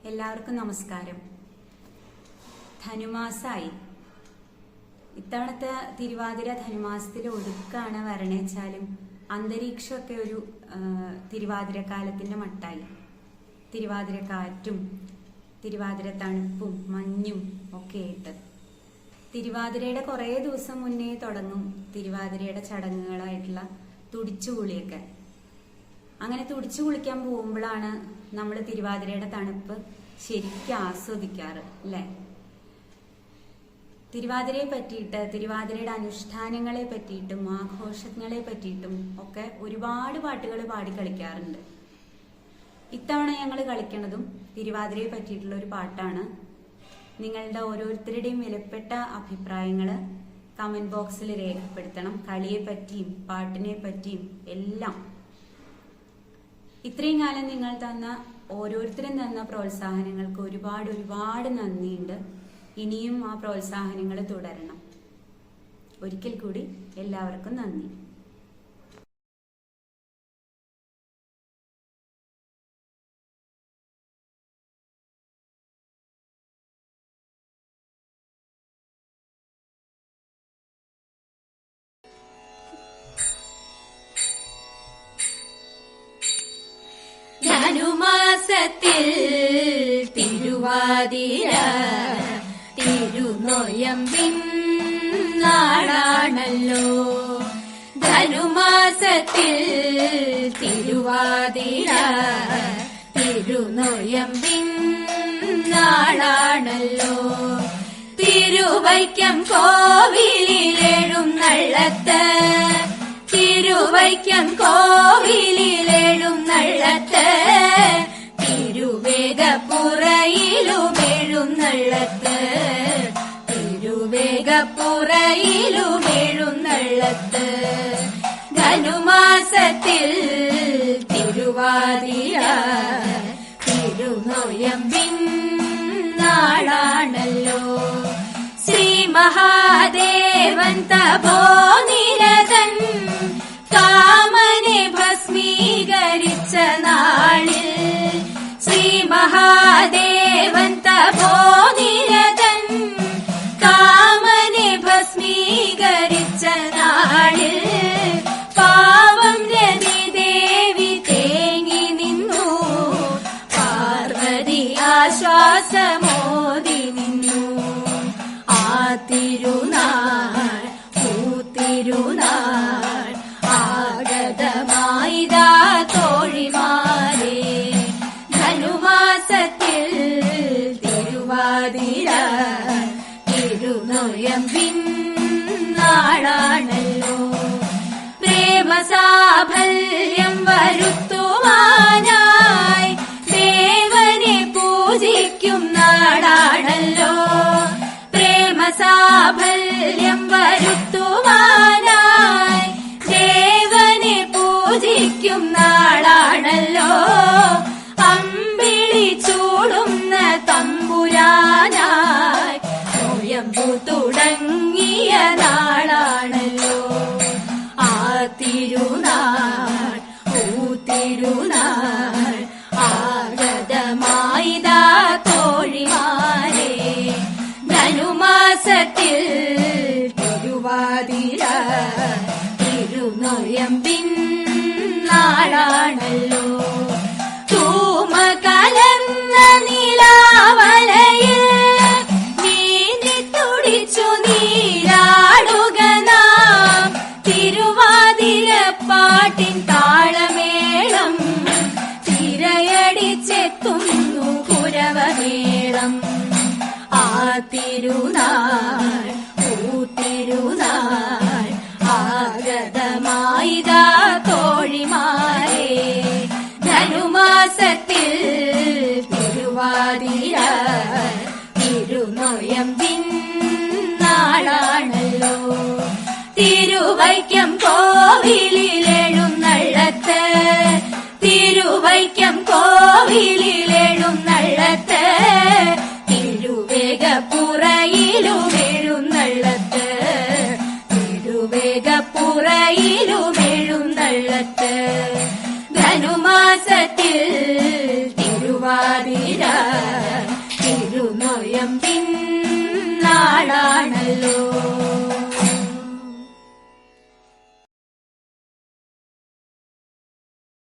എല്ലാവർക്കും നമസ്കാരം. ധനുമാസമായി. ഇത്തവണത്തെ തിരുവാതിര ധനുമാസത്തിൽ ഒടുക്കാണ് വരണേച്ചാലും അന്തരീക്ഷമൊക്കെ ഒരു തിരുവാതിരക്കാലത്തിന്റെ മട്ടായി. തിരുവാതിര കാറ്റും തിരുവാതിര തണുപ്പും മഞ്ഞും ഒക്കെ ആയിട്ട് തിരുവാതിരയുടെ കുറേ ദിവസം മുന്നേ തുടങ്ങും തിരുവാതിരയുടെ ചടങ്ങുകളായിട്ടുള്ള തുടിച്ചുകുളിയൊക്കെ. അങ്ങനെ തുടിച്ചു കുളിക്കാൻ പോകുമ്പോഴാണ് നമ്മൾ തിരുവാതിരയുടെ തണുപ്പ് ശരിക്കും ആസ്വദിക്കാറ് അല്ലേ. തിരുവാതിരയെ പറ്റിയിട്ട്, തിരുവാതിരയുടെ അനുഷ്ഠാനങ്ങളെ പറ്റിയിട്ടും ആഘോഷങ്ങളെ പറ്റിയിട്ടും ഒക്കെ ഒരുപാട് പാട്ടുകൾ പാടി കളിക്കാറുണ്ട്. ഇത്തവണ ഞങ്ങൾ കളിക്കുന്നതും തിരുവാതിരയെ പറ്റിയിട്ടുള്ള ഒരു പാട്ടാണ്. നിങ്ങളുടെ ഓരോരുത്തരുടെയും വിലപ്പെട്ട അഭിപ്രായങ്ങൾ കമന്റ് ബോക്സിൽ രേഖപ്പെടുത്തണം. കളിയെ പറ്റിയും പാട്ടിനെ പറ്റിയും എല്ലാം. ഇത്രയും കാലം നിങ്ങൾ ഓരോരുത്തരും തന്ന പ്രോത്സാഹനങ്ങൾക്ക് ഒരുപാട് നന്ദിയുണ്ട്. ഇനിയും ആ പ്രോത്സാഹനങ്ങൾ തുടരണം. ഒരിക്കൽ കൂടി എല്ലാവർക്കും നന്ദി. ധനുമാസത്തിൽ തിരുവാതിര തിരുനോയമ്പിൻ നാളാണല്ലോ. ധനുമാസത്തിൽ തിരുവാതിര തിരുനോയമ്പിൻ നാളാണല്ലോ. തിരുവൈക്കം കോവിലെഴുന്നള്ളത്ത്, തിരുവൈക്കം കോവിലെഴുന്നള്ളത്ത്, തിരുവേഗപ്പുറയിലുമെഴുന്നള്ളത്ത്, തിരുവേഗപ്പുറയിലുമെഴുന്നള്ളത്ത്. ധനുമാസത്തിൽ തിരുവാതിര തിരുനോയമ്പിൻ നാളാണല്ലോ. ശ്രീ മഹാദേവൻ തപോനിരതൻ കാമനെ ഭസ്മീകരിച്ച നാളിൽ, ശ്രീ മഹാദേവൻ തപോനിരതൻ കാമനെ ഭസ്മീകരിച്ച നാളിൽ, പാവം രതി ദേവി തേങ്ങി നിന്നു, പാർവതി ആശ്വാസമോദി നിന്നു. ആ തിരുനാൾ പൂത്തിരുനാൾ ആഗതമായിതാ തോഴിമാരെ. ധനുമാസത്തിൽ തിരുവാതിര തിരുനോയമ്പിൻ നാളാണല്ലോ. പ്രേമസാഫല്യം വരുത്തുവാനായി ദേവനെ പൂജിക്കും നാളാണല്ലോ. പ്രേമസാഫല്യം വരുത്തുവാനായി ദേവനെ പൂജിക്കും നാളാണല്ലോ. അമ്പിളി ചൂടുന്ന തമ്പുരാനായി നോയമ്പു തുടങ്ങിയ നാളാണല്ലോ. ആ തിരുനാൾ തിരുനാൾ ആഗതമായിതാ തോഴിമാരെ. ധനുമാസത്തിൽ തിരുവാതിര തിരുനോയമ്പിൻ നാളാണല്ലോ. തൂമ കലർന്ന നിലാവലയിൽ നീന്തി തുടിച്ചു നീരാടുക നാം. തിരുവാതിര പാട്ടിൻ താളമേളം തിരയടിച്ചെത്തുന്നു കുരവമേളം. ആ തിരുനാൾ തിരുനാൾ ആഗതമായിതാ തോഴിമാരെ. ധനുമാസത്തിൽ തിരുവാതിര തിരുനോയമ്പിൻ നാളാണല്ലോ. തിരുവൈക്കം കോവിലെഴുന്നള്ളത്ത്, തിരുവൈക്കം കോവിലെഴുന്നള്ളത്ത്, തിരുവേഗപ്പുറയിലുമെഴുന്നള്ളത്ത്, തിരുവേഗപ്പുറയിലുമെഴുന്നള്ളത്ത്. ധനുമാസത്തിൽ തിരുവാതിര പാതിര തിരുനോയമ്പിൻ നാളാ